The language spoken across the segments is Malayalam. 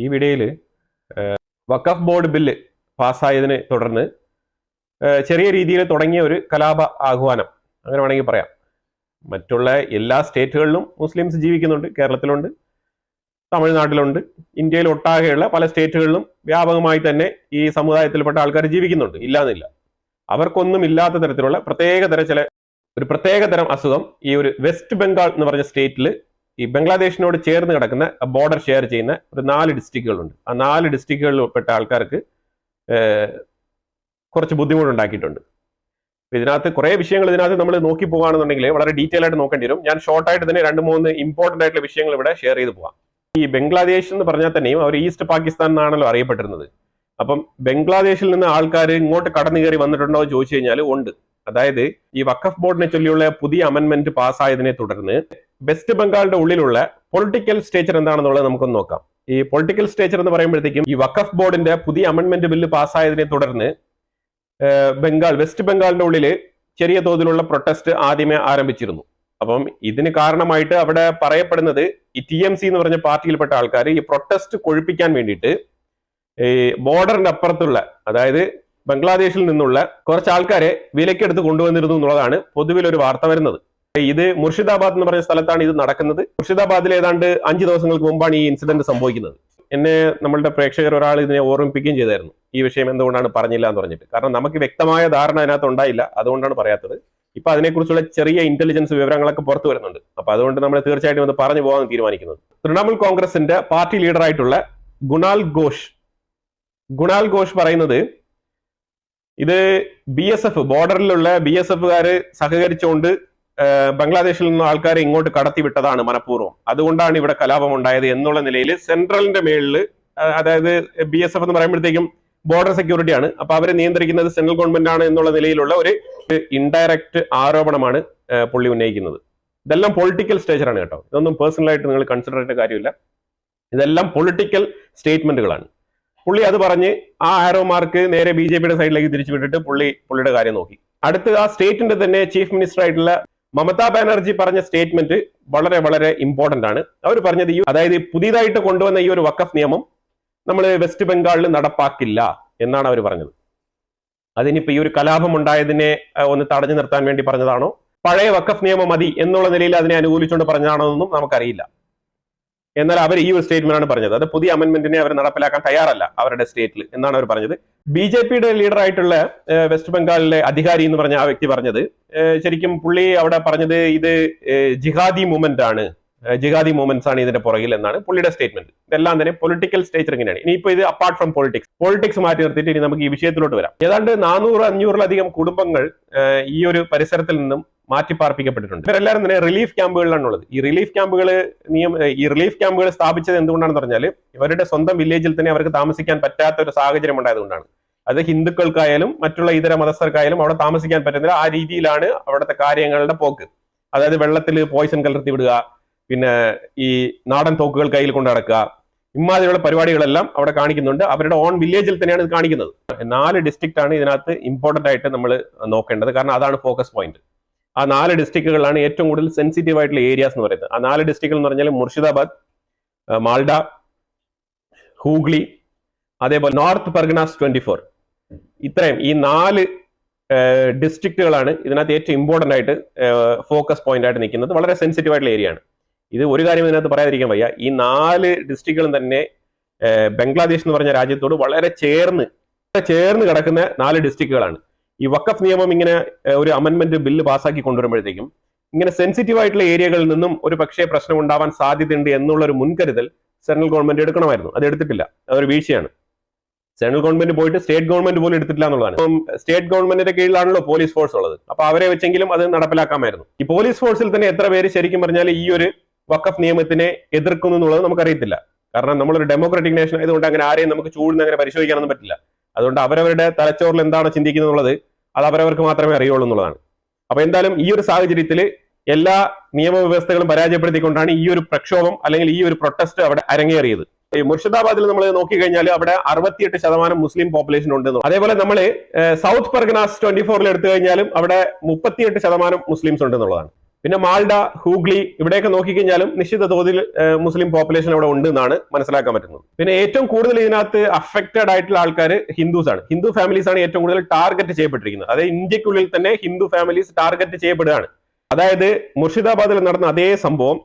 ഈ വീഡിയോയിൽ വഖഫ് ബോർഡ് ബില്ല് പാസ്സായതിനെ തുടർന്ന് ചെറിയ രീതിയിൽ തുടങ്ങിയ ഒരു കലാപ ആഹ്വാനം അങ്ങനെ വേണമെങ്കിൽ പറയാം. മറ്റുള്ള എല്ലാ സ്റ്റേറ്റുകളിലും മുസ്ലിംസ് ജീവിക്കുന്നുണ്ട്. കേരളത്തിലുണ്ട്, തമിഴ്നാട്ടിലുണ്ട്, ഇന്ത്യയിൽ ഒട്ടാകെയുള്ള പല സ്റ്റേറ്റുകളിലും വ്യാപകമായി തന്നെ ഈ സമുദായത്തിൽപ്പെട്ട ആൾക്കാർ ജീവിക്കുന്നുണ്ട്. ഇല്ലാന്നില്ല. അവർക്കൊന്നും ഇല്ലാത്ത തരത്തിലുള്ള പ്രത്യേകതരം അസുഖം ഈ ഒരു വെസ്റ്റ് ബംഗാൾ എന്ന് പറഞ്ഞ സ്റ്റേറ്റിൽ ഈ ബംഗ്ലാദേശിനോട് ചേർന്ന് കിടക്കുന്ന ബോർഡർ ഷെയർ ചെയ്യുന്ന ഒരു 4 ഡിസ്ട്രിക്റ്റുകളുണ്ട്. ആ 4 ഡിസ്ട്രിക്റ്റുകളിൽപ്പെട്ട ആൾക്കാർക്ക് കുറച്ച് ബുദ്ധിമുട്ടുണ്ടാക്കിയിട്ടുണ്ട്. ഇതിനകത്ത് കുറേ വിഷയങ്ങൾ നമ്മൾ നോക്കി പോകുകയാണെന്നുണ്ടെങ്കിൽ വളരെ ഡീറ്റെയിൽ ആയിട്ട് നോക്കേണ്ടി വരും. ഞാൻ ഷോർട്ടായിട്ട് തന്നെ 2-3 ഇമ്പോർട്ടൻ്റ് ആയിട്ടുള്ള വിഷയങ്ങൾ ഇവിടെ ഷെയർ ചെയ്ത് പോകാം. ഈ ബംഗ്ലാദേശ് എന്ന് പറഞ്ഞാൽ തന്നെയും അവർ ഈസ്റ്റ് പാകിസ്ഥാൻ എന്നാണല്ലോ അറിയപ്പെട്ടിരുന്നത്. അപ്പം ബംഗ്ലാദേശിൽ നിന്ന് ആൾക്കാർ ഇങ്ങോട്ട് കടന്നു കയറി വന്നിട്ടുണ്ടോ എന്ന് ചോദിച്ചു കഴിഞ്ഞാൽ ഉണ്ട്. അതായത് ഈ വഖഫ് ബോർഡിനെ ചൊല്ലിയുള്ള പുതിയ അമെന്റ്മെന്റ് പാസ്സായതിനെ തുടർന്ന് വെസ്റ്റ് ബംഗാളിന്റെ ഉള്ളിലുള്ള പൊളിറ്റിക്കൽ സ്റ്റേച്ചർ എന്താണെന്നുള്ളത് നമുക്കൊന്ന് നോക്കാം. ഈ പൊളിറ്റിക്കൽ സ്റ്റേച്ചർ എന്ന് പറയുമ്പോഴത്തേക്കും ഈ വഖഫ് ബോർഡിന്റെ പുതിയ അമെന്റ്മെന്റ് ബില്ല് പാസ്സായതിനെ തുടർന്ന് വെസ്റ്റ് ബംഗാളിന്റെ ഉള്ളിൽ ചെറിയ തോതിലുള്ള പ്രൊട്ടസ്റ്റ് ആദ്യമേ ആരംഭിച്ചിരുന്നു. അപ്പം ഇതിന് കാരണമായിട്ട് അവിടെ പറയപ്പെടുന്നത് ഈ TMC എന്ന് പറഞ്ഞ പാർട്ടിയിൽപ്പെട്ട ആൾക്കാർ ഈ പ്രൊട്ടസ്റ്റ് കൊഴുപ്പിക്കാൻ വേണ്ടിയിട്ട് ഈ ബോർഡറിന്റെ അപ്പുറത്തുള്ള, അതായത് ബംഗ്ലാദേശിൽ നിന്നുള്ള കുറച്ച് ആൾക്കാരെ വിലക്കെടുത്ത് കൊണ്ടുവന്നിരുന്നു എന്നുള്ളതാണ് പൊതുവിലൊരു വാർത്ത വരുന്നത്. ഇത് മുർഷിദാബാദ് എന്ന് പറഞ്ഞ സ്ഥലത്താണ് ഇത് നടക്കുന്നത്. മുർഷിദാബാദിൽ ഏതാണ്ട് 5 ദിവസങ്ങൾക്ക് മുമ്പാണ് ഈ ഇൻസിഡന്റ് സംഭവിക്കുന്നത്. എന്നെ നമ്മളുടെ പ്രേക്ഷകർ ഒരാൾ ഇതിനെ ഓർമ്മിപ്പിക്കുകയും ചെയ്തായിരുന്നു, ഈ വിഷയം എന്തുകൊണ്ടാണ് പറഞ്ഞില്ല എന്ന് പറഞ്ഞിട്ട്. കാരണം നമുക്ക് വ്യക്തമായ ധാരണ അതിനകത്ത് ഉണ്ടായില്ല, അതുകൊണ്ടാണ് പറയാത്തത്. ഇപ്പൊ അതിനെക്കുറിച്ചുള്ള ചെറിയ ഇന്റലിജൻസ് വിവരങ്ങളൊക്കെ പുറത്തു വരുന്നുണ്ട്. അപ്പൊ അതുകൊണ്ട് നമ്മൾ തീർച്ചയായിട്ടും അത് പറഞ്ഞു പോകാൻ തീരുമാനിക്കുന്നത്. തൃണമൂൽ കോൺഗ്രസിന്റെ പാർട്ടി ലീഡറായിട്ടുള്ള ഗുണാൽ ഘോഷ് പറയുന്നത് ഇത് BSF ബോർഡറിലുള്ള BSFകാര് സഹകരിച്ചുകൊണ്ട് ബംഗ്ലാദേശിൽ നിന്ന് ആൾക്കാരെ ഇങ്ങോട്ട് കടത്തിവിട്ടതാണ് മനഃപൂർവ്വം, അതുകൊണ്ടാണ് ഇവിടെ കലാപം ഉണ്ടായത് എന്നുള്ള നിലയിൽ സെൻട്രലിന്റെ മേളിൽ, അതായത് BSF എന്ന് പറയുമ്പോഴത്തേക്കും ബോർഡർ സെക്യൂരിറ്റിയാണ്, അപ്പൊ അവരെ നിയന്ത്രിക്കുന്നത് സെൻട്രൽ ഗവൺമെന്റ് ആണ് എന്നുള്ള നിലയിലുള്ള ഒരു ഇൻഡയറക്റ്റ് ആരോപണമാണ് പുള്ളി ഉന്നയിക്കുന്നത്. ഇതെല്ലാം പൊളിറ്റിക്കൽ സ്റ്റേച്ചറാണ് കേട്ടോ. ഇതൊന്നും പേഴ്സണലായിട്ട് നിങ്ങൾ കൺസിഡർ ചെയ്യേണ്ട കാര്യമില്ല. ഇതെല്ലാം പൊളിറ്റിക്കൽ സ്റ്റേറ്റ്മെന്റുകളാണ്. പുള്ളി അത് പറഞ്ഞ് ആ ആരോ മാർക്ക് നേരെ BJPയുടെ സൈഡിലേക്ക് തിരിച്ചു വിട്ടിട്ട് പുള്ളിയുടെ കാര്യം നോക്കി. അടുത്ത് ആ സ്റ്റേറ്റിന്റെ തന്നെ ചീഫ് മിനിസ്റ്റർ ആയിട്ടുള്ള മമതാ ബാനർജി പറഞ്ഞ സ്റ്റേറ്റ്മെന്റ് വളരെ വളരെ ഇമ്പോർട്ടന്റ് ആണ്. അവർ പറഞ്ഞത് അതായത് പുതിയതായിട്ട് കൊണ്ടുവന്ന ഈ ഒരു വഖഫ് നിയമം നമ്മൾ വെസ്റ്റ് ബംഗാളിൽ നടപ്പാക്കില്ല എന്നാണ് അവർ പറഞ്ഞത്. അതിനിപ്പോ ഈ ഒരു കലാപം ഉണ്ടായതിനെ ഒന്ന് തടഞ്ഞു നിർത്താൻ വേണ്ടി പറഞ്ഞതാണോ, പഴയ വഖഫ് നിയമം മതി എന്നുള്ള നിലയിൽ അതിനെ അനുകൂലിച്ചുകൊണ്ട് പറഞ്ഞതാണോ എന്നൊന്നും നമുക്കറിയില്ല. എന്നാൽ അവർ ഈ ഒരു സ്റ്റേറ്റ്മെന്റ് ആണ് പറഞ്ഞത്. അത് പുതിയ അമെന്റ്മെന്റിനെ അവർ നടപ്പിലാക്കാൻ തയ്യാറല്ല അവരുടെ സ്റ്റേറ്റിൽ എന്നാണ് അവർ പറഞ്ഞത്. BJPയുടെ ലീഡറായിട്ടുള്ള വെസ്റ്റ് ബംഗാളിലെ അധികാരി എന്ന് പറഞ്ഞ ആ വ്യക്തി പറഞ്ഞത്, ശരിക്കും പുള്ളി അവിടെ പറഞ്ഞത് ഇത് ജിഹാദി മൂവ്മെന്റ് ആണ്, ജിഹാദി മൂവ്മെന്റ്സ് ആണ് ഇതിന്റെ പുറകിൽ എന്നാണ് പുള്ളിയുടെ സ്റ്റേറ്റ്മെന്റ്. ഇതെല്ലാം തന്നെ പൊളിറ്റിക്കൽ സ്റ്റേച്ചർ ഇങ്ങനെയാണ്. ഇനിയിപ്പോ ഇത് അപ്പാർട്ട് ഫ്രം പൊളിറ്റിക്സ് മാറ്റി നിർത്തിയിട്ട് ഇനി നമുക്ക് ഈ വിഷയത്തിലോട്ട് വരാം. ഏതാണ്ട് 400-500-ലധികം കുടുംബങ്ങൾ ഈ ഒരു പരിസരത്തിൽ നിന്നും മാറ്റിപ്പാർപ്പിക്കപ്പെട്ടിട്ടുണ്ട്. ഇവരെല്ലാവരും തന്നെ റിലീഫ് ക്യാമ്പുകളിലാണുള്ളത്. ഈ റിലീഫ് ക്യാമ്പുകൾ സ്ഥാപിച്ചത് എന്തുകൊണ്ടാണെന്ന് പറഞ്ഞാൽ ഇവരുടെ സ്വന്തം വില്ലേജിൽ തന്നെ അവർക്ക് താമസിക്കാൻ പറ്റാത്ത ഒരു സാഹചര്യം ഉണ്ടായതുകൊണ്ടാണ്. അത് ഹിന്ദുക്കൾക്കായാലും മറ്റുള്ള ഇതര മതസ്ഥർക്കായാലും അവിടെ താമസിക്കാൻ പറ്റുന്നില്ല. ആ രീതിയിലാണ് അവിടുത്തെ കാര്യങ്ങളുടെ പോക്ക്. അതായത് വെള്ളത്തിൽ പോയിസൺ കലർത്തി വിടുക, പിന്നെ ഈ നാടൻ തോക്കുകൾ കയ്യിൽ കൊണ്ട് നടക്കുക, ഇമാതിരിയുള്ള പരിപാടികളെല്ലാം അവിടെ കാണിക്കുന്നുണ്ട്. അവരുടെ ഓൺ വില്ലേജിൽ തന്നെയാണ് ഇത് കാണിക്കുന്നത്. 4 ഡിസ്ട്രിക്റ്റ് ആണ് ഇതിനകത്ത് ഇമ്പോർട്ടന്റ് ആയിട്ട് നമ്മൾ നോക്കേണ്ടത്. കാരണം അതാണ് ഫോക്കസ് പോയിന്റ്. ആ 4 ഡിസ്ട്രിക്റ്റുകളാണ് ഏറ്റവും കൂടുതൽ സെൻസിറ്റീവ് ആയിട്ടുള്ള ഏരിയാസ് എന്ന് പറയുന്നത്. ആ 4 ഡിസ്ട്രിക്റ്റുകൾ എന്ന് പറഞ്ഞാൽ മുർഷിദാബാദ്, മാൽഡ, ഹൂഗ്ലി, അതേപോലെ നോർത്ത് പർഗനാസ് 24. ഇത്രയും ഈ 4 ഡിസ്ട്രിക്റ്റുകളാണ് ഇതിനകത്ത് ഏറ്റവും ഇമ്പോർട്ടന്റ് ആയിട്ട് ഫോക്കസ് പോയിന്റ് ആയിട്ട് നിൽക്കുന്നത്. വളരെ സെൻസിറ്റീവ് ആയിട്ടുള്ള ഏരിയ ആണ് ഇത്. ഒരു കാര്യം ഇതിനകത്ത് പറയാതിരിക്കാൻ വയ്യ, ഈ 4 ഡിസ്ട്രിക്റ്റുകളും തന്നെ ബംഗ്ലാദേശ് എന്ന് പറഞ്ഞ രാജ്യത്തോട് വളരെ ചേർന്ന് കിടക്കുന്ന 4 ഡിസ്ട്രിക്റ്റുകളാണ്. ഈ വഖഫ് നിയമം ഇങ്ങനെ ഒരു അമെന്റ്മെന്റ് ബില്ല് പാസ്സാക്കി കൊണ്ടുവരുമ്പോഴത്തേക്കും ഇങ്ങനെ സെൻസിറ്റീവ് ആയിട്ടുള്ള ഏരിയകളിൽ നിന്നും ഒരു പക്ഷേ പ്രശ്നം ഉണ്ടാവാൻ സാധ്യതയുണ്ട് എന്നുള്ള ഒരു മുൻകരുതൽ സെൻട്രൽ ഗവൺമെന്റ് എടുക്കണമായിരുന്നു. അത് എടുത്തിട്ടില്ല. അതൊരു വീഴ്ചയാണ്. സെൻട്രൽ ഗവൺമെന്റ് പോയിട്ട് സ്റ്റേറ്റ് ഗവൺമെന്റ് പോലും എടുത്തിട്ടില്ല എന്നുള്ളതാണ്. അപ്പം സ്റ്റേറ്റ് ഗവൺമെന്റിന്റെ കീഴിലാണല്ലോ പോലീസ് ഫോഴ്സ് ഉള്ളത്. അപ്പൊ അവരെ വെച്ചെങ്കിലും അത് നടപ്പിലാക്കാമായിരുന്നു. ഈ പോലീസ് ഫോഴ്സിൽ തന്നെ എത്ര പേര് ശരിക്കും പറഞ്ഞാൽ ഈ ഒരു വഖഫ് നിയമത്തിനെ എതിർക്കുന്നു എന്നുള്ളത് നമുക്കറിയത്തില്ല. കാരണം നമ്മളൊരു ഡെമോക്രാറ്റിക് നേഷൻ ആയതുകൊണ്ട് അങ്ങനെ ആരെയും നമുക്ക് ചൂഴ്ന്ന് അങ്ങനെ പരിശോധിക്കാനൊന്നും പറ്റില്ല. അതുകൊണ്ട് അവരവരുടെ തലച്ചോറിൽ എന്താണ് ചിന്തിക്കുന്നത് എന്നുള്ളത് അത് അവരവർക്ക് മാത്രമേ അറിയുള്ളൂ എന്നുള്ളതാണ്. അപ്പൊ എന്തായാലും ഈ ഒരു സാഹചര്യത്തിൽ എല്ലാ നിയമവ്യവസ്ഥകളും പരാജയപ്പെടുത്തിക്കൊണ്ടാണ് ഈ ഒരു പ്രക്ഷോഭം അല്ലെങ്കിൽ ഈ ഒരു പ്രൊട്ടസ്റ്റ് അവിടെ അരങ്ങേറിയത്. മുർഷിദാബാദിൽ നമ്മൾ നോക്കിക്കഴിഞ്ഞാൽ അവിടെ 68% മുസ്ലിം പോപ്പുലേഷൻ ഉണ്ട്. അതേപോലെ നമ്മൾ സൗത്ത് പർഗനാസ് 24 എടുത്തു കഴിഞ്ഞാലും അവിടെ 38% മുസ്ലിംസ് ഉണ്ട് എന്നുള്ളതാണ്. പിന്നെ മാൾഡ, ഹൂഗ്ലി ഇവിടെയൊക്കെ നോക്കിക്കഴിഞ്ഞാലും നിശ്ചിത തോതിൽ മുസ്ലിം പോപ്പുലേഷൻ അവിടെ ഉണ്ട് എന്നാണ് മനസ്സിലാക്കാൻ പറ്റുന്നത്. പിന്നെ ഏറ്റവും കൂടുതൽ ഇതിനകത്ത് അഫക്റ്റഡ് ആയിട്ടുള്ള ആൾക്കാർ ഹിന്ദുസ് ആണ്. ഹിന്ദു ഫാമിലീസ് ആണ് ഏറ്റവും കൂടുതൽ ടാർഗറ്റ് ചെയ്യപ്പെട്ടിരിക്കുന്നത്. അതായത് ഇന്ത്യക്കുള്ളിൽ തന്നെ ഹിന്ദു ഫാമിലീസ് ടാർഗറ്റ് ചെയ്യപ്പെടുകയാണ്. അതായത് മുർഷിദാബാദിൽ നടന്ന അതേ സംഭവം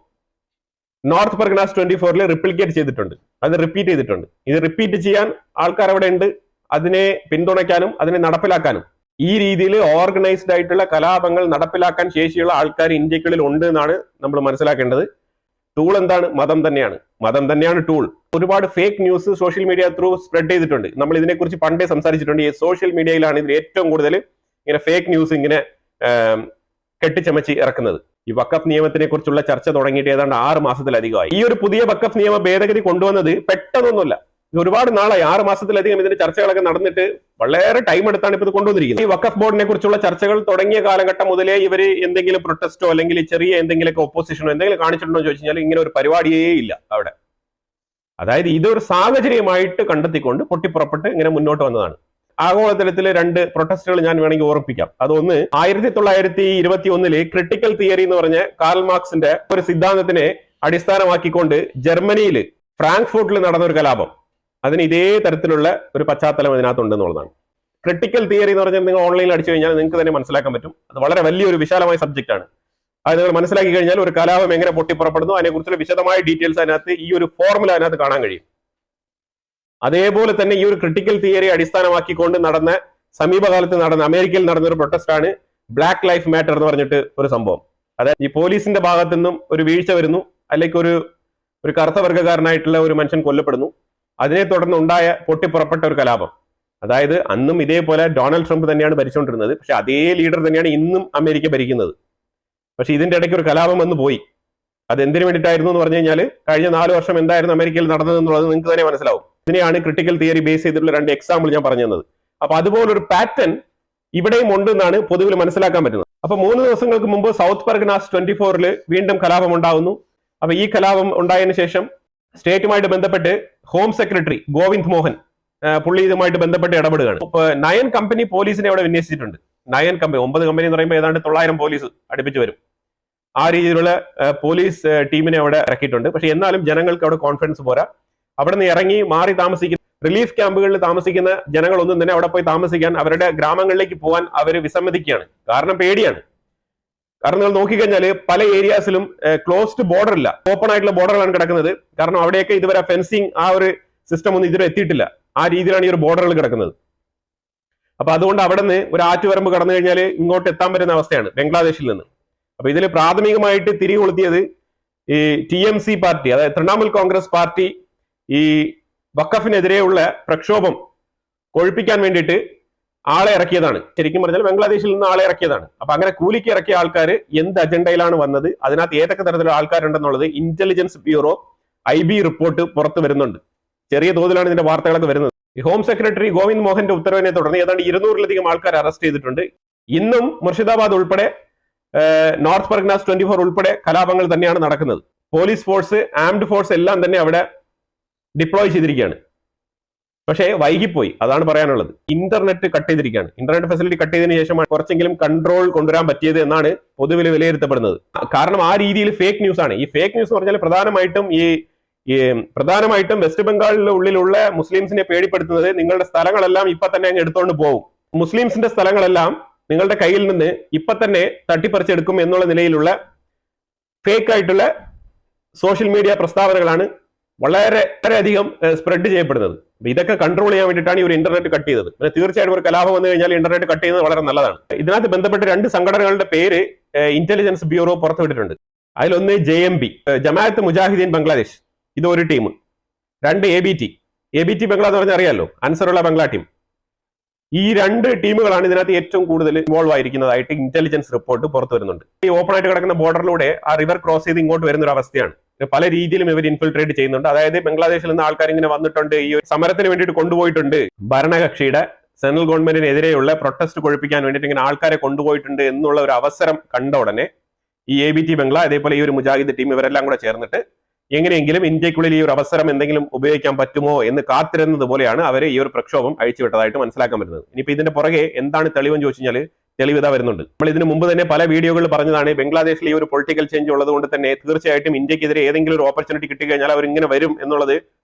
നോർത്ത് പർഗനാസ് 24 റിപ്ലിക്കേറ്റ് ചെയ്തിട്ടുണ്ട്, അത് റിപ്പീറ്റ് ചെയ്തിട്ടുണ്ട്. ഇത് റിപ്പീറ്റ് ചെയ്യാൻ ആൾക്കാർ അവിടെ ഉണ്ട്, അതിനെ പിന്തുണയ്ക്കാനും അതിനെ നടപ്പിലാക്കാനും. ഈ രീതിയിൽ ഓർഗനൈസ്ഡ് ആയിട്ടുള്ള കലാപങ്ങൾ നടപ്പിലാക്കാൻ ശേഷിയുള്ള ആൾക്കാർ ഇന്ത്യക്കുള്ളിൽ ഉണ്ട് എന്നാണ് നമ്മൾ മനസ്സിലാക്കേണ്ടത്. ടൂൾ എന്താണ്? മതം തന്നെയാണ്. മതം തന്നെയാണ് ടൂൾ. ഒരുപാട് fake news social media through spread ചെയ്തിട്ടുണ്ട്. നമ്മൾ ഇതിനെക്കുറിച്ച് പണ്ടേ സംസാരിച്ചിട്ടുണ്ട്. ഈ സോഷ്യൽ മീഡിയയിലാണ് ഇതിൽ ഏറ്റവും കൂടുതൽ ഇങ്ങനെ ഫേക്ക് ന്യൂസ് ഇങ്ങനെ കെട്ടിച്ചമച്ച് ഇറക്കുന്നത്. ഈ വഖഫ് നിയമത്തിനെ കുറിച്ചുള്ള ചർച്ച തുടങ്ങിയിട്ട് ഏതാണ്ട് 6 മാസത്തിലധികമായി. ഈ ഒരു പുതിയ വഖഫ് നിയമ ഭേദഗതി കൊണ്ടുവന്നത് പെട്ടെന്നൊന്നുമല്ല, ഇത് ഒരുപാട് നാളായി. 6 മാസത്തിലധികം ഇതിന്റെ ചർച്ചകളൊക്കെ നടന്നിട്ട് വളരെ ടൈം എടുത്താണ് ഇപ്പോൾ ഇത് കൊണ്ടുവന്നിരിക്കുന്നത്. ഈ വഖഫ് ബോർഡിനെ കുറിച്ചുള്ള ചർച്ചകൾ തുടങ്ങിയ കാലഘട്ടം മുതലേ ഇവർ എന്തെങ്കിലും പ്രൊട്ടസ്റ്റോ അല്ലെങ്കിൽ ചെറിയ എന്തെങ്കിലുമൊക്കെ ഒപ്പോസിഷനോ എന്തെങ്കിലും കാണിച്ചിട്ടുണ്ടോ എന്ന് ചോദിച്ചു കഴിഞ്ഞാൽ ഇങ്ങനെ ഒരു പരിപാടിയേ ഇല്ല അവിടെ. അതായത് ഇതൊരു സാഹചര്യമായിട്ട് കണ്ടെത്തിക്കൊണ്ട് പൊട്ടിപ്പുറപ്പെട്ട് ഇങ്ങനെ മുന്നോട്ട് വന്നതാണ്. ആഗോളതലത്തിലെ 2 പ്രൊട്ടസ്റ്റുകൾ ഞാൻ വേണമെങ്കിൽ ഓർമ്മിപ്പിക്കാം. അതൊന്ന് 1921 ക്രിട്ടിക്കൽ തിയറി എന്ന് പറഞ്ഞ കാർൽ മാർക്സിന്റെ ഒരു സിദ്ധാന്തത്തിനെ അടിസ്ഥാനമാക്കിക്കൊണ്ട് ജർമ്മനിയിൽ ഫ്രാങ്ക്ഫർട്ടിൽ നടന്ന ഒരു കലാപം. അതിന് ഇതേ തരത്തിലുള്ള ഒരു പശ്ചാത്തലം അതിനകത്തുണ്ടെന്നുള്ളതാണ്. ക്രിട്ടിക്കൽ തിയറി എന്ന് പറഞ്ഞാൽ നിങ്ങൾ ഓൺലൈനിൽ അടിച്ചു കഴിഞ്ഞാൽ നിങ്ങൾക്ക് തന്നെ മനസ്സിലാക്കാൻ പറ്റും. അത് വളരെ വലിയൊരു വിശാലമായ സബ്ജക്റ്റ് ആണ്. അത് നിങ്ങൾ മനസ്സിലാക്കി കഴിഞ്ഞാൽ ഒരു കലാപം എങ്ങനെ പൊട്ടിപ്പുറപ്പെടുന്നു അതിനെക്കുറിച്ചുള്ള വിശദമായ ഡീറ്റെയിൽസ് അതിനകത്ത് ഈ ഒരു ഫോർമുല അതിനകത്ത് കാണാൻ കഴിയും. അതേപോലെ തന്നെ ഈ ഒരു ക്രിട്ടിക്കൽ തിയറി അടിസ്ഥാനമാക്കിക്കൊണ്ട് നടന്ന സമീപകാലത്ത് നടന്ന അമേരിക്കയിൽ നടന്ന ഒരു പ്രൊട്ടസ്റ്റ് ആണ് ബ്ലാക്ക് ലൈഫ് മാറ്റർ എന്ന് പറഞ്ഞിട്ട് ഒരു സംഭവം. അതായത് ഈ പോലീസിന്റെ ഭാഗത്തു നിന്നും ഒരു വീഴ്ച വരുന്നു, അല്ലെങ്കിൽ ഒരു കറുത്ത വർഗ്ഗക്കാരനായിട്ടുള്ള ഒരു മനുഷ്യൻ കൊല്ലപ്പെടുന്നു. അതിനെ തുടർന്ന് ഉണ്ടായ പൊട്ടിപ്പുറപ്പെട്ട ഒരു കലാപം. അതായത് അന്നും ഇതേപോലെ ഡൊണാൾഡ് ട്രംപ് തന്നെയാണ് ഭരിച്ചുകൊണ്ടിരുന്നത്, പക്ഷെ അതേ ലീഡർ തന്നെയാണ് ഇന്നും അമേരിക്ക ഭരിക്കുന്നത്. പക്ഷെ ഇതിന്റെ ഇടയ്ക്ക് ഒരു കലാപം വന്നു പോയി. അത് എന്തിനു വേണ്ടിയിട്ടായിരുന്നു എന്ന് പറഞ്ഞു കഴിഞ്ഞാൽ കഴിഞ്ഞ 4 വർഷം എന്തായിരുന്നു അമേരിക്കയിൽ നടന്നതെന്നുള്ളത് നിങ്ങൾക്ക് തന്നെ മനസ്സിലാവും. ഇതിനെയാണ് ക്രിട്ടിക്കൽ തിയറി ബേസ് ചെയ്തിട്ടുള്ള 2 എക്സാമ്പിൾ ഞാൻ പറഞ്ഞു തന്നത്. അപ്പൊ അതുപോലൊരു പാറ്റേൺ ഇവിടെയും ഉണ്ടെന്നാണ് പൊതുവിൽ മനസ്സിലാക്കാൻ പറ്റുന്നത്. അപ്പൊ 3 ദിവസങ്ങൾക്ക് മുമ്പ് സൗത്ത് പർഗനാസ് 24 വീണ്ടും കലാപം ഉണ്ടാകുന്നു. അപ്പൊ ഈ കലാപം ഉണ്ടായതിനു ശേഷം സ്റ്റേറ്റുമായിട്ട് ബന്ധപ്പെട്ട് ഹോം സെക്രട്ടറി ഗോവിന്ദ് മോഹൻ പുള്ളി ഇതുമായിട്ട് ബന്ധപ്പെട്ട് ഇടപെടുകയാണ്. ഇപ്പൊ 9 കമ്പനി പോലീസിനെ അവിടെ വിന്യസിച്ചിട്ടുണ്ട്. 9 കമ്പനി, 9 കമ്പനി എന്ന് പറയുമ്പോൾ ഏതാണ്ട് 900 പോലീസ് അടുപ്പിച്ച് വരും. ആ രീതിയിലുള്ള പോലീസ് ടീമിനെ അവിടെ ഇറക്കിയിട്ടുണ്ട്. പക്ഷെ എന്നാലും ജനങ്ങൾക്ക് അവിടെ കോൺഫിഡൻസ് പോരാ. അവിടെ നിന്ന് ഇറങ്ങി മാറി താമസിക്കുന്ന റിലീഫ് ക്യാമ്പുകളിൽ താമസിക്കുന്ന ജനങ്ങളൊന്നും തന്നെ അവിടെ പോയി താമസിക്കാൻ, അവരുടെ ഗ്രാമങ്ങളിലേക്ക് പോകാൻ അവർ വിസമ്മതിക്കുകയാണ്. കാരണം പേടിയാണ്. കാരണം നിങ്ങൾ നോക്കിക്കഴിഞ്ഞാൽ പല ഏരിയാസിലും ക്ലോസ്ഡ് ബോർഡർ ഇല്ല, ഓപ്പൺ ആയിട്ടുള്ള ബോർഡറുകളാണ് കിടക്കുന്നത്. കാരണം അവിടെയൊക്കെ ഇതുവരെ ഫെൻസിങ് ആ ഒരു സിസ്റ്റം ഒന്നും ഇതുവരെ എത്തിയിട്ടില്ല. ആ രീതിയിലാണ് ഈ ഒരു ബോർഡറുകൾ കിടക്കുന്നത്. അപ്പൊ അതുകൊണ്ട് അവിടെ നിന്ന് ഒരു ആറ്റുവരമ്പ് കടന്നു കഴിഞ്ഞാൽ ഇങ്ങോട്ട് എത്താൻ പറ്റുന്ന അവസ്ഥയാണ് ബംഗ്ലാദേശിൽ നിന്ന്. അപ്പൊ ഇതിൽ പ്രാഥമികമായിട്ട് തിരികൊളുത്തിയത് ഈ TMC പാർട്ടി, അതായത് തൃണമൂൽ കോൺഗ്രസ് പാർട്ടി ഈ വഖഫിനെതിരെയുള്ള പ്രക്ഷോഭം കൊഴുപ്പിക്കാൻ വേണ്ടിയിട്ട് ആളെ ഇറക്കിയതാണ്. ശരിക്കും പറഞ്ഞാൽ ബംഗ്ലാദേശിൽ നിന്ന് ആളെ ഇറക്കിയതാണ്. അപ്പൊ അങ്ങനെ കൂലിക്ക് ഇറക്കിയ ആൾക്കാർ എന്ത് അജണ്ടയിലാണ് വന്നത്, അതിനകത്ത് ഏതൊക്കെ തരത്തിലുള്ള ആൾക്കാരുണ്ടെന്നുള്ളത് ഇന്റലിജൻസ് ബ്യൂറോ IB റിപ്പോർട്ട് പുറത്തു വരുന്നുണ്ട്. ചെറിയ തോതിലാണ് ഇതിന്റെ വാർത്തകളൊക്കെ വരുന്നത്. ഈ ഹോം സെക്രട്ടറി ഗോവിന്ദ് മോഹന്റെ ഉത്തരവിനെ തുടർന്ന് ഏതാണ്ട് 200-ലധികം ആൾക്കാർ അറസ്റ്റ് ചെയ്തിട്ടുണ്ട്. ഇന്നും മുർഷിദാബാദ് ഉൾപ്പെടെ നോർത്ത് പർഗനാസ് 24 ഉൾപ്പെടെ കലാപങ്ങൾ തന്നെയാണ് നടക്കുന്നത്. പോലീസ് ഫോഴ്സ്, ആംഡ് ഫോഴ്സ് എല്ലാം തന്നെ അവിടെ ഡിപ്ലോയ് ചെയ്തിരിക്കുകയാണ്. പക്ഷേ വൈകിപ്പോയി, അതാണ് പറയാനുള്ളത്. ഇന്റർനെറ്റ് കട്ട് ചെയ്തിരിക്കുകയാണ്. ഇന്റർനെറ്റ് ഫെസിലിറ്റി കട്ട് ചെയ്തതിനു ശേഷമാണ് കുറച്ചെങ്കിലും കൺട്രോൾ കൊണ്ടുവരാൻ പറ്റിയത് എന്നാണ് പൊതുവിൽ വിലയിരുത്തപ്പെടുന്നത്. കാരണം ആ രീതിയിൽ ഫേക്ക് ന്യൂസ് ആണ്. ഈ ഫേക്ക് ന്യൂസ് എന്ന് പറഞ്ഞാൽ പ്രധാനമായിട്ടും വെസ്റ്റ് ബംഗാളിലെ ഉള്ളിലുള്ള മുസ്ലിംസിനെ പേടിപ്പെടുത്തുന്നത് നിങ്ങളുടെ സ്ഥലങ്ങളെല്ലാം ഇപ്പൊ തന്നെ അങ്ങ് എടുത്തോണ്ട് പോകും, മുസ്ലിംസിന്റെ സ്ഥലങ്ങളെല്ലാം നിങ്ങളുടെ കയ്യിൽ നിന്ന് ഇപ്പൊ തന്നെ തട്ടിപ്പറിച്ചെടുക്കും എന്നുള്ള നിലയിലുള്ള ഫേക്ക് ആയിട്ടുള്ള സോഷ്യൽ മീഡിയ പ്രസ്താവനകളാണ് വളരെയധികം സ്പ്രെഡ് ചെയ്യപ്പെടുന്നത്. ഇതൊക്കെ കൺട്രോൾ ചെയ്യാൻ വേണ്ടിയിട്ടാണ് ഈ ഒരു ഇന്റർനെറ്റ് കട്ട് ചെയ്തത്. പിന്നെ തീർച്ചയായിട്ടും ഒരു കലാപം വന്നു കഴിഞ്ഞാൽ ഇന്റർനെറ്റ് കട്ട് ചെയ്യുന്നത് വളരെ നല്ലതാണ്. ഇതിനകത്ത് ബന്ധപ്പെട്ട് 2 സംഘടനകളുടെ പേര് ഇന്റലിജൻസ് ബ്യൂറോ പുറത്തുവിട്ടിട്ടുണ്ട്. അതിലൊന്ന് JMB, ജമാഅത്ത് മുജാഹിദീൻ ബംഗ്ലാദേശ്, ഇത് ഒരു ടീം. 2 ABT ബംഗ്ലാ എന്ന് പറഞ്ഞാൽ അറിയാലോ, അൻസറുള്ള ബംഗ്ലാ ടീം. ഈ 2 ടീമുകളാണ് ഇതിനകത്ത് ഏറ്റവും കൂടുതൽ ഇൻവോൾവ് ആയിരിക്കുന്നതായിട്ട് ഇന്റലിജൻസ് റിപ്പോർട്ട് പുറത്തു വരുന്നുണ്ട്. ഈ ഓപ്പൺ ആയിട്ട് കിടക്കുന്ന ബോർഡറിലൂടെ ആ റിവർ ക്രോസ് ചെയ്ത് ഇങ്ങോട്ട് വരുന്ന ഒരു അവസ്ഥയാണ്. പല രീതിയിലും ഇവർ ഇൻഫിൽട്രേറ്റ് ചെയ്യുന്നുണ്ട്. അതായത് ബംഗ്ലാദേശിൽ നിന്ന് ആൾക്കാർ ഇങ്ങനെ വന്നിട്ടുണ്ട്, ഈ സമരത്തിന് വേണ്ടിയിട്ട് കൊണ്ടുപോയിട്ടുണ്ട്, ഭരണകക്ഷിയുടെ സെൻട്രൽ ഗവൺമെന്റിനെതിരെയുള്ള പ്രൊട്ടസ്റ്റ് കൊഴുപ്പിക്കാൻ വേണ്ടിയിട്ട് ഇങ്ങനെ ആൾക്കാരെ കൊണ്ടുപോയിട്ടുണ്ട് എന്നുള്ള ഒരു അവസരം കണ്ട ഉടനെ ഈ ABT ബംഗ്ലാ, അതേപോലെ ഈ ഒരു മുജാഹിദ് ടീം, ഇവരെല്ലാം കൂടെ ചേർന്നിട്ട് എങ്ങനെയെങ്കിലും ഇന്ത്യക്കുള്ളിൽ ഈ ഒരു അവസരം എന്തെങ്കിലും ഉപയോഗിക്കാൻ പറ്റുമോ എന്ന് കാത്തിരുന്നത് പോലെയാണ് അവർ ഈ ഒരു പ്രക്ഷോഭം അഴിച്ചുവിട്ടതായിട്ട് മനസ്സിലാക്കാൻ പറ്റുന്നത്. ഇനിയിപ്പോ ഇതിന്റെ പുറകെ എന്താണ് തെളിവെന്ന് ചോദിച്ചു കഴിഞ്ഞാൽ തെളിവ് ഇതാ വരുന്നുണ്ട്. നമ്മൾ ഇതിനു മുമ്പ് തന്നെ പല വീഡിയോകളിൽ പറഞ്ഞതാണ്, ബംഗ്ലാദേശിൽ ഈ ഒരു പൊളിറ്റിക്കൽ ചേഞ്ച് ഉള്ളത് കൊണ്ട് തന്നെ തീർച്ചയായിട്ടും ഇന്ത്യക്കെതിരെ ഏതെങ്കിലും ഒരു ഓപ്പർച്യൂണിറ്റി കിട്ടിക്കഴിഞ്ഞാൽ അവർ ഇങ്ങനെ വരും എന്നുള്ളത്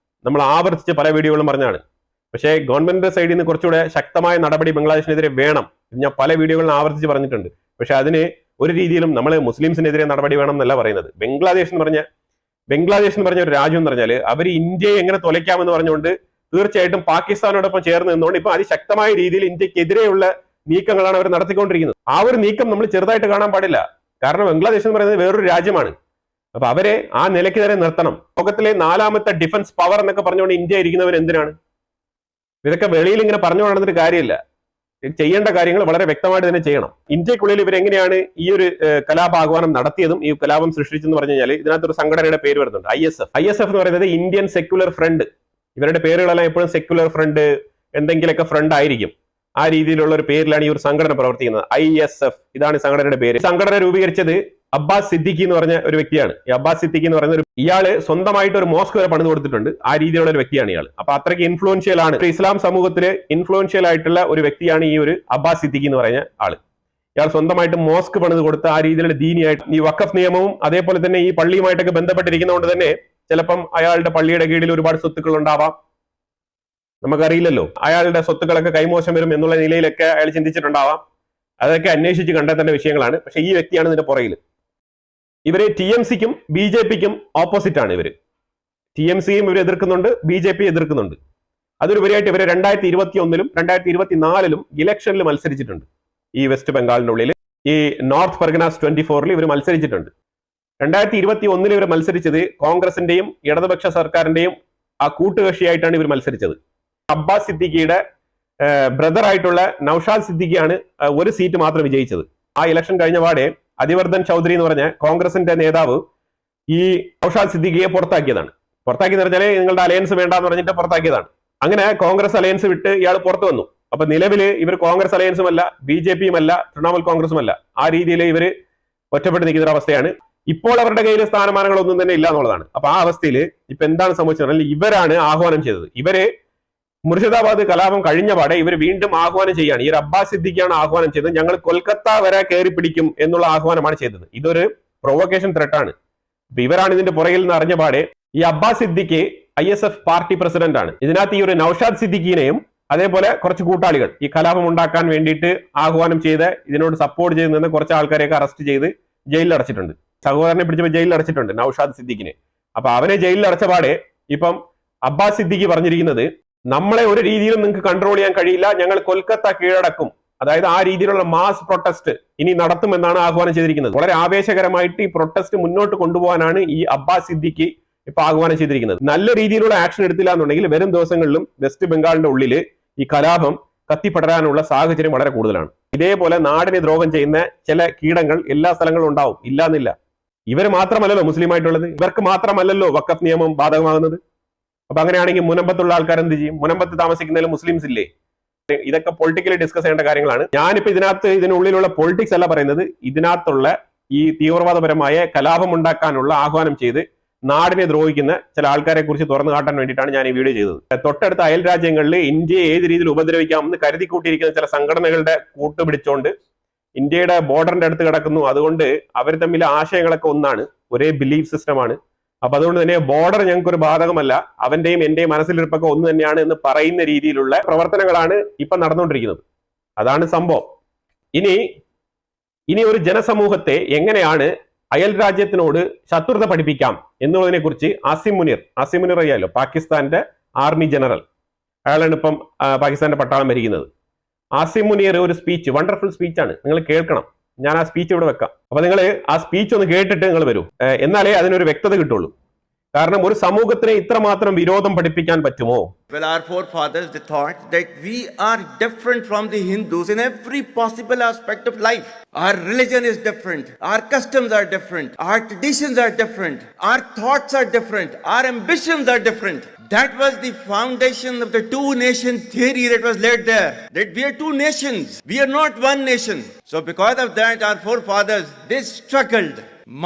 നമ്മൾ ആവർത്തിച്ച് പല വീഡിയോകളും പറഞ്ഞാണ്. പക്ഷേ ഗവൺമെന്റിന്റെ സൈഡിൽ നിന്ന് കുറച്ചുകൂടെ ശക്തമായ നടപടി ബംഗ്ലാദേശിനെതിരെ വേണം. ഇത് ഞാൻ പല വീഡിയോകളിൽ ആവർത്തിച്ച് പറഞ്ഞിട്ടുണ്ട്. പക്ഷെ അതിന് ഒരു രീതിയിലും നമ്മൾ മുസ്ലിംസിനെതിരെ നടപടി വേണം എന്നല്ല പറയുന്നത്. ബംഗ്ലാദേശ് എന്ന് പറഞ്ഞ ഒരു രാജ്യം എന്ന് പറഞ്ഞാൽ അവർ ഇന്ത്യയെ എങ്ങനെ തുലയ്ക്കാമെന്ന് പറഞ്ഞുകൊണ്ട് തീർച്ചയായിട്ടും പാകിസ്ഥാനോടൊപ്പം ചേർന്ന് നിന്നുകൊണ്ട് ഇപ്പൊ അതിശക്തമായ രീതിയിൽ ഇന്ത്യക്കെതിരെയുള്ള നീക്കങ്ങളാണ് അവർ നടത്തിക്കൊണ്ടിരിക്കുന്നത്. ആ ഒരു നീക്കം നമ്മൾ ചെറുതായിട്ട് കാണാൻ പാടില്ല. കാരണം ബംഗ്ലാദേശ് എന്ന് പറയുന്നത് വേറൊരു രാജ്യമാണ്. അപ്പൊ അവരെ ആ നിലയ്ക്ക് തന്നെ നിർത്തണം. ലോകത്തിലെ 4ാമത്തെ ഡിഫൻസ് പവർ എന്നൊക്കെ പറഞ്ഞുകൊണ്ട് ഇന്ത്യ ഇരിക്കുന്നവർ എന്തിനാണ്? ഇതൊക്കെ വെളിയിൽ ഇങ്ങനെ പറഞ്ഞു നടന്നിട്ട് കാര്യമില്ല. ചെയ്യേണ്ട കാര്യങ്ങൾ വളരെ വ്യക്തമായിട്ട് തന്നെ ചെയ്യണം. ഇന്ത്യക്കുള്ളിൽ ഇവരെങ്ങനെയാണ് ഈ ഒരു കലാപാഹ്വാനം നടത്തിയതും ഈ കലാപം സൃഷ്ടിച്ചെന്ന് പറഞ്ഞു കഴിഞ്ഞാൽ ഇതിനകത്തൊരു സംഘടനയുടെ പേര് വരുന്നുണ്ട്, ISF എന്ന് പറയുന്നത് ഇന്ത്യൻ സെക്യുലർ ഫ്രണ്ട്. ഇവരുടെ പേരുകളെല്ലാം എപ്പോഴും സെക്യുലർ ഫ്രണ്ട്, എന്തെങ്കിലുമൊക്കെ ഫ്രണ്ട് ആയിരിക്കും. ആ രീതിയിലുള്ള ഒരു പേരിലാണ് ഈ ഒരു സംഘടന പ്രവർത്തിക്കുന്നത്, ISF. ഇതാണ് സംഘടനയുടെ പേര്. സംഘടന രൂപീകരിച്ചത് അബ്ബാസ് സിദ്ദിഖി എന്ന് പറഞ്ഞ ഒരു വ്യക്തിയാണ്. ഈ അബ്ബാസ് സിദ്ദിഖി എന്ന് പറയുന്ന ഇയാള് സ്വന്തമായിട്ട് ഒരു മോസ്ക് വരെ പണിത് കൊടുത്തിട്ടുണ്ട്. ആ രീതിയിലുള്ള ഒരു വ്യക്തിയാണ് ഇയാൾ. അപ്പൊ അത്രയ്ക്ക് ഇൻഫ്ലുവൻഷ്യൽ ആണ്, ഇസ്ലാം സമൂഹത്തില് ഇൻഫ്ലുവൻഷ്യൽ ആയിട്ടുള്ള ഒരു വ്യക്തിയാണ് ഈ ഒരു അബ്ബാസ് സിദ്ദിഖി എന്ന് പറഞ്ഞ ആള്. ഇയാൾ സ്വന്തമായിട്ട് മോസ്ക് പണിത് കൊടുത്ത് ആ രീതിയിലുള്ള ദീനിയായിട്ട് ഈ വഖഫ് നിയമവും അതേപോലെ തന്നെ ഈ പള്ളിയുമായിട്ടൊക്കെ ബന്ധപ്പെട്ടിരിക്കുന്നതുകൊണ്ട് തന്നെ ചിലപ്പം അയാളുടെ പള്ളിയുടെ കീഴിൽ ഒരുപാട് സ്വത്തുക്കൾ ഉണ്ടാവാം, നമുക്കറിയില്ലല്ലോ. അയാളുടെ സ്വത്തുക്കളൊക്കെ കൈമോശം വരും എന്നുള്ള നിലയിലൊക്കെ അയാൾ ചിന്തിച്ചിട്ടുണ്ടാവാം. അതൊക്കെ അന്വേഷിച്ച് കണ്ടെത്തേണ്ട വിഷയങ്ങളാണ്. പക്ഷെ ഈ വ്യക്തിയാണ് ഇതിന്റെ പുറകിൽ. ഇവര് TMCക്കും BJPക്കും ഓപ്പോസിറ്റ് ആണ്. ഇവര് TMCയും ഇവർ എതിർക്കുന്നുണ്ട്, BJP എതിർക്കുന്നുണ്ട്. അതിലുപരിയായിട്ട് ഇവര് 2021ലും 2024ലും ഇലക്ഷനിൽ മത്സരിച്ചിട്ടുണ്ട്. ഈ വെസ്റ്റ് ബംഗാളിന്റെ ഉള്ളിൽ ഈ നോർത്ത് പർഗനാസ് 24ൽ ഇവർ മത്സരിച്ചിട്ടുണ്ട്. 2021ൽ ഇവർ മത്സരിച്ചത് കോൺഗ്രസിന്റെയും ഇടതുപക്ഷ സർക്കാരിന്റെയും ആ കൂട്ടുകക്ഷിയായിട്ടാണ് ഇവർ മത്സരിച്ചത്. അബ്ബാസ് സിദ്ദിഖിയുടെ ബ്രദർ ആയിട്ടുള്ള നൌഷാദ് സിദ്ദിഖിയാണ് ഒരു സീറ്റ് മാത്രം വിജയിച്ചത്. ആ ഇലക്ഷൻ കഴിഞ്ഞ പാടെ അതിവർദ്ധൻ ചൗധരി എന്ന് പറഞ്ഞ കോൺഗ്രസിന്റെ നേതാവ് ഈ നൌഷാദ് സിദ്ദിഖിയെ പുറത്താക്കിയതാണ്. പുറത്താക്കിയെന്ന് പറഞ്ഞാൽ നിങ്ങളുടെ അലയൻസ് വേണ്ടാന്ന് പറഞ്ഞിട്ട് പുറത്താക്കിയതാണ്. അങ്ങനെ കോൺഗ്രസ് അലയൻസ് വിട്ട് ഇയാൾ പുറത്തു വന്നു. അപ്പൊ നിലവില് ഇവർ കോൺഗ്രസ് അലയൻസും അല്ല, BJPയും അല്ല, തൃണമൂൽ കോൺഗ്രസും അല്ല. ആ രീതിയിൽ ഇവര് ഒറ്റപ്പെട്ട് നിൽക്കുന്ന ഒരു അവസ്ഥയാണ്. ഇപ്പോൾ അവരുടെ കയ്യിൽ സ്ഥാനമാനങ്ങളൊന്നും തന്നെ ഇല്ല എന്നുള്ളതാണ്. അപ്പൊ ആ അവസ്ഥയിൽ ഇപ്പൊ എന്താണ് സംഭവിച്ചത്? ഇവരാണ് ആഹ്വാനം ചെയ്തത്. ഇവര് മുർഷിദാബാദ് കലാപം കഴിഞ്ഞ പാടെ ഇവർ വീണ്ടും ആഹ്വാനം ചെയ്യാണ്. ഈ അബ്ബാസ് സിദ്ദിഖിയാണ് ആഹ്വാനം ചെയ്തത്, ഞങ്ങൾ കൊൽക്കത്ത വരെ കയറി പിടിക്കും എന്നുള്ള ആഹ്വാനമാണ് ചെയ്തത്. ഇതൊരു പ്രൊവോക്കേഷൻ ത്രെട്ടാണ്. ഇവരാണ് ഇതിന്റെ പുറകിൽ നിന്ന് അറിഞ്ഞ പാടെ ഈ Abbas Siddiqui ISF party president ആണ്. ഇതിനകത്ത് ഈ ഒരു നൌഷാദ് സിദ്ദിഖിനെയും അതേപോലെ കുറച്ച് കൂട്ടാളികൾ ഈ കലാപം ഉണ്ടാക്കാൻ വേണ്ടിയിട്ട് ആഹ്വാനം ചെയ്ത് ഇതിനോട് സപ്പോർട്ട് ചെയ്ത് നിന്ന് കുറച്ച് ആൾക്കാരെയൊക്കെ അറസ്റ്റ് ചെയ്ത് ജയിലിൽ അടച്ചിട്ടുണ്ട്. സഹോദരനെ പിടിച്ചപ്പോൾ ജയിലിൽ അടച്ചിട്ടുണ്ട് നൌഷാദ് സിദ്ദിഖിനെ. അപ്പൊ അവനെ ജയിലിൽ അടച്ച പാടെ ഇപ്പം അബ്ബാസ് സിദ്ദിഖി പറഞ്ഞിരിക്കുന്നത്, നമ്മളെ ഒരു രീതിയിലും നിങ്ങൾക്ക് കൺട്രോൾ ചെയ്യാൻ കഴിയില്ല, ഞങ്ങൾ കൊൽക്കത്ത കീഴടക്കും. അതായത് ആ രീതിയിലുള്ള മാസ് പ്രൊട്ടസ്റ്റ് ഇനി നടത്തുമെന്നാണ് ആഹ്വാനം ചെയ്തിരിക്കുന്നത്. വളരെ ആവേശകരമായിട്ട് ഈ പ്രൊട്ടസ്റ്റ് മുന്നോട്ട് കൊണ്ടുപോകാനാണ് ഈ അബ്ബാസ് സിദ്ദിഖി ഇപ്പൊ ആഹ്വാനം ചെയ്തിരിക്കുന്നത്. നല്ല രീതിയിലുള്ള ആക്ഷൻ എടുത്തില്ല എന്നുണ്ടെങ്കിൽ വരും ദിവസങ്ങളിലും വെസ്റ്റ് ബംഗാളിന്റെ ഉള്ളിൽ ഈ കലാപം കത്തിപ്പടരാനുള്ള സാഹചര്യം വളരെ കൂടുതലാണ്. ഇതേപോലെ നാടിനെ ദ്രോഹം ചെയ്യുന്ന ചില കീടങ്ങൾ എല്ലാ സ്ഥലങ്ങളിലും ഉണ്ടാവും, ഇല്ലാന്നില്ല. ഇവർ മാത്രമല്ലല്ലോ മുസ്ലിം ആയിട്ടുള്ളത്, ഇവർക്ക് മാത്രമല്ലല്ലോ വഖഫ് നിയമം ബാധകമാകുന്നത്. അപ്പൊ അങ്ങനെയാണെങ്കിൽ മുനമ്പത്തുള്ള ആൾക്കാർ എന്ത് ചെയ്യും? മുനമ്പത്ത് താമസിക്കുന്നതിൽ മുസ്ലിംസ് ഇല്ലേ? ഇതൊക്കെ പൊളിറ്റിക്കലി ഡിസ്കസ് ചെയ്യേണ്ട കാര്യങ്ങളാണ്. ഞാനിപ്പോ ഇതിനുള്ളിലുള്ള പൊളിറ്റിക്സ് അല്ല പറയുന്നത്. ഇതിനകത്തുള്ള ഈ തീവ്രവാദപരമായ കലാപം ഉണ്ടാക്കാനുള്ള ആഹ്വാനം ചെയ്ത് നാടിനെ ദ്രോഹിക്കുന്ന ചില ആൾക്കാരെ കുറിച്ച് തുറന്നു കാട്ടാൻ വേണ്ടിയിട്ടാണ് ഞാൻ ഈ വീഡിയോ ചെയ്തത്. തൊട്ടടുത്ത അയൽ രാജ്യങ്ങളിൽ ഇന്ത്യയെ ഏത് രീതിയിൽ ഉപദ്രവിക്കാമെന്ന് കരുതി കൂട്ടിയിരിക്കുന്ന ചില സംഘടനകളുടെ കൂട്ടുപിടിച്ചുകൊണ്ട് ഇന്ത്യയുടെ ബോർഡറിന്റെ അടുത്ത് കിടക്കുന്നു. അതുകൊണ്ട് അവർ തമ്മിൽ ആശയങ്ങളൊക്കെ ഒന്നാണ്, ഒരേ ബിലീഫ് സിസ്റ്റമാണ്. അപ്പൊ അതുകൊണ്ട് തന്നെ ബോർഡർ ഞങ്ങൾക്ക് ഒരു ബാധകമല്ല, അവന്റെയും എന്റെയും മനസ്സിലിരിപ്പൊക്കെ ഒന്ന് തന്നെയാണ് എന്ന് പറയുന്ന രീതിയിലുള്ള പ്രവർത്തനങ്ങളാണ് ഇപ്പൊ നടന്നുകൊണ്ടിരിക്കുന്നത്. അതാണ് സംഭവം. ഇനി ഒരു ജനസമൂഹത്തെ എങ്ങനെയാണ് അയൽ രാജ്യത്തിനോട് ശത്രുത പഠിപ്പിക്കാം എന്നുള്ളതിനെ കുറിച്ച് ആസിം മുനീർ അറിയാലോ, പാകിസ്ഥാന്റെ ആർമി ജനറൽ. അയാളാണ് ഇപ്പം പാകിസ്ഥാന്റെ പട്ടാളം ഭരിക്കുന്നത്. ആസിം മുനീർ ഒരു സ്പീച്ച്, വണ്ടർഫുൾ സ്പീച്ചാണ്, നിങ്ങൾ കേൾക്കണം. ഞാൻ ആ സ്പീച്ച് ഇവിടെ വെക്കാം. അപ്പൊ നിങ്ങൾ ആ സ്പീച്ച് ഒന്ന് കേട്ടിട്ട് നിങ്ങൾ വരൂ, എന്നാലേ അതിനൊരു വ്യക്തത കിട്ടുള്ളൂ. കാരണം ഒരു സമൂഹത്തിനെ ഇത്രമാത്രം വിരോധം പഠിപ്പിക്കാൻ പറ്റുമോ? Well, our forefathers, they thought that we are different from the Hindus in every possible aspect of life. Our religion is different, our customs are different, our traditions are different, our thoughts are different, our ambitions are different. That was the foundation of the two-nation theory that was laid there. That we are two nations, we are not one nation. So because of that, our forefathers, they struggled,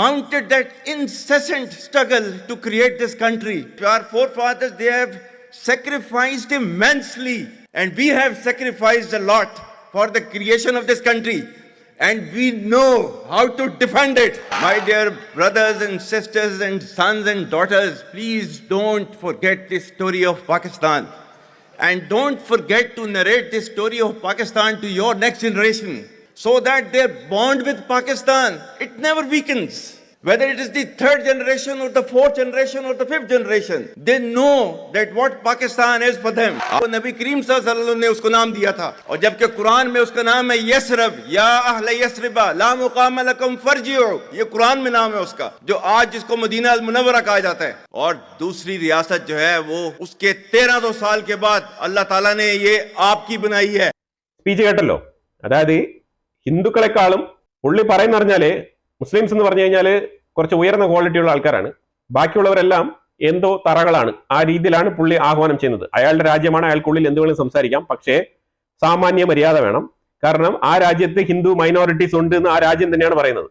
mounted that incessant struggle to create this country. Our forefathers, they have sacrificed immensely, and we have sacrificed a lot for the creation of this country. and we know how to defend it. My dear brothers and sisters and sons and daughters, please don't forget the story of Pakistan. And don't forget to narrate the story of Pakistan to your next generation so that their bond with Pakistan, it never weakens. Whether it is the third generation or the fourth generation or the fifth generation, they know that what Pakistan is for them. नबी करीम सल्लल्लाहु अलैहि वसल्लम ने उसको नाम दिया था, और जबकि कुरान में उसका नाम है यसरब, या अहले यसरिबा ला मुकाम लकुम फरजिउ, ये कुरान में नाम है उसका, जो आज जिसको मदीना अल मुनव्वरा कहा जाता है। और दूसरी रियासत जो है वो उसके 1300 साल के बाद अल्लाह ताला ने ये आपकी बनाई है. സ്പീച്ച് കേട്ടല്ലോ. അതായത് ഹിന്ദുക്കളെക്കാളും പുള്ളി പറയുന്ന പറഞ്ഞാല് മുസ്ലിംസ് എന്ന് പറഞ്ഞു കഴിഞ്ഞാൽ കുറച്ച് ഉയർന്ന ക്വാളിറ്റിയുള്ള ആൾക്കാരാണ്, ബാക്കിയുള്ളവരെല്ലാം എന്തോ തറകളാണ്. ആ രീതിയിലാണ് പുള്ളി ആഹ്വാനം ചെയ്യുന്നത്. അയാളുടെ രാജ്യമാണ്, അയാൾക്കുള്ളിൽ എന്തുവേണമെങ്കിലും സംസാരിക്കാം, പക്ഷേ സാമാന്യ മര്യാദ വേണം. കാരണം ആ രാജ്യത്ത് ഹിന്ദു മൈനോറിറ്റീസ് ഉണ്ട് എന്ന് ആ രാജ്യം തന്നെയാണ് പറയുന്നത്.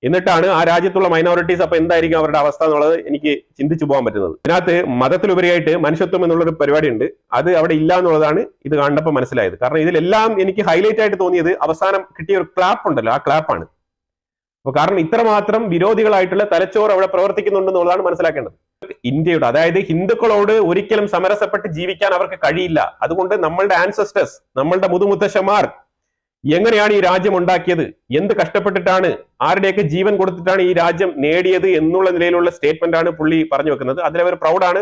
എന്നിട്ടാണ് ആ രാജ്യത്തുള്ള മൈനോറിറ്റീസ് അപ്പൊ എന്തായിരിക്കും അവരുടെ അവസ്ഥ എന്നുള്ളത് എനിക്ക് ചിന്തിച്ചു പോകാൻ പറ്റുന്നത്. ഇതിനകത്ത് മതത്തിലുപരിയായിട്ട് മനുഷ്യത്വം എന്നുള്ളൊരു പരിപാടി ഉണ്ട്, അത് അവിടെ ഇല്ല എന്നുള്ളതാണ് ഇത് കണ്ടപ്പോൾ മനസ്സിലായത്. കാരണം ഇതിലെല്ലാം എനിക്ക് ഹൈലൈറ്റ് ആയിട്ട് തോന്നിയത് അവസാനം കിട്ടിയ ഒരു ക്ലാപ്പ് ഉണ്ടല്ലോ, ആ ക്ലാപ്പാണ്. അപ്പൊ കാരണം ഇത്രമാത്രം വിരോധികളായിട്ടുള്ള തലച്ചോറ് അവിടെ പ്രവർത്തിക്കുന്നുണ്ടെന്നുള്ളതാണ് മനസ്സിലാക്കേണ്ടത്. ഇന്ത്യയുടെ, അതായത് ഹിന്ദുക്കളോട് ഒരിക്കലും സമരസപ്പെട്ട് ജീവിക്കാൻ അവർക്ക് കഴിയില്ല. അതുകൊണ്ട് നമ്മളുടെ ആൻസസ്റ്റേഴ്സ്, നമ്മളുടെ മുതുമുത്തശ്ശന്മാർ എങ്ങനെയാണ് ഈ രാജ്യം ഉണ്ടാക്കിയത്, എന്ത് കഷ്ടപ്പെട്ടിട്ടാണ്, ആരുടെയൊക്കെ ജീവൻ കൊടുത്തിട്ടാണ് ഈ രാജ്യം നേടിയത് എന്നുള്ള നിലയിലുള്ള സ്റ്റേറ്റ്മെന്റ് ആണ് പുള്ളി പറഞ്ഞു വെക്കുന്നത്. അതിലവർ പ്രൗഡാണ്,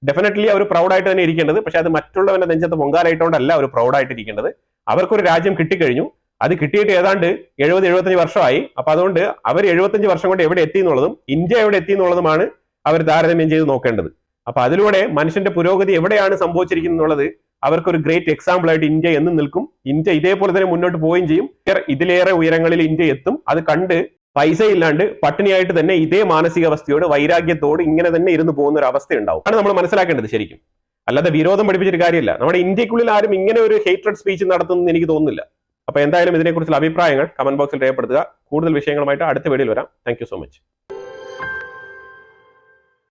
ഡെഫിനറ്റ്ലി അവർ പ്രൗഡായിട്ട് തന്നെ ഇരിക്കേണ്ടത്. പക്ഷെ അത് മറ്റുള്ളവന്റെ നെഞ്ചത്ത് പൊങ്കാലായിട്ടോണ്ടല്ല അവർ പ്രൗഡായിട്ട് ഇരിക്കേണ്ടത്. അവർക്കൊരു രാജ്യം കിട്ടിക്കഴിഞ്ഞു, അത് കിട്ടിയിട്ട് ഏതാണ്ട് 70-75 വർഷമായി. അപ്പൊ അതുകൊണ്ട് അവർ 75 വർഷം കൊണ്ട് എവിടെ എത്തി എന്നുള്ളതും ഇന്ത്യ എവിടെ എത്തി എന്നുള്ളതുമാണ് അവർ താരതമ്യം ചെയ്ത് നോക്കേണ്ടത്. അപ്പൊ അതിലൂടെ മനുഷ്യന്റെ പുരോഗതി എവിടെയാണ് സംഭവിച്ചിരിക്കുന്നത് എന്നുള്ളത് അവർക്കൊരു ഗ്രേറ്റ് എക്സാമ്പിൾ ആയിട്ട് ഇന്ത്യ എന്നും നിൽക്കും. ഇന്ത്യ ഇതേപോലെ തന്നെ മുന്നോട്ട് പോവുകയും ചെയ്യും. ഇതിലേറെ ഉയരങ്ങളിൽ ഇന്ത്യ എത്തും. അത് കണ്ട് പൈസ ഇല്ലാണ്ട് പട്ടിണിയായിട്ട് തന്നെ ഇതേ മാനസികാവസ്ഥയോട് വൈരാഗ്യത്തോട് ഇങ്ങനെ തന്നെ ഇരുന്ന് പോകുന്ന ഒരു അവസ്ഥ ഉണ്ടാവും. ആണ് നമ്മൾ മനസ്സിലാക്കേണ്ടത് ശരിക്കും. അല്ലാതെ വിരോധം പഠിപ്പിച്ചിട്ട് കാര്യമില്ല. നമ്മുടെ ഇന്ത്യക്കുള്ളിൽ ആരും ഇങ്ങനെ ഒരു ഹേറ്റ്രഡ് സ്പീച്ച് നടത്തുമെന്ന് എനിക്ക് തോന്നുന്നില്ല. അപ്പൊ എന്തായാലും ഇതിനെക്കുറിച്ചുള്ള അഭിപ്രായങ്ങൾ കമന്റ് ബോക്സിൽ രേഖപ്പെടുത്തുക. കൂടുതൽ വിഷയങ്ങളുമായിട്ട് അടുത്ത വീഡിയോയിൽ വരാം. Thank you so much.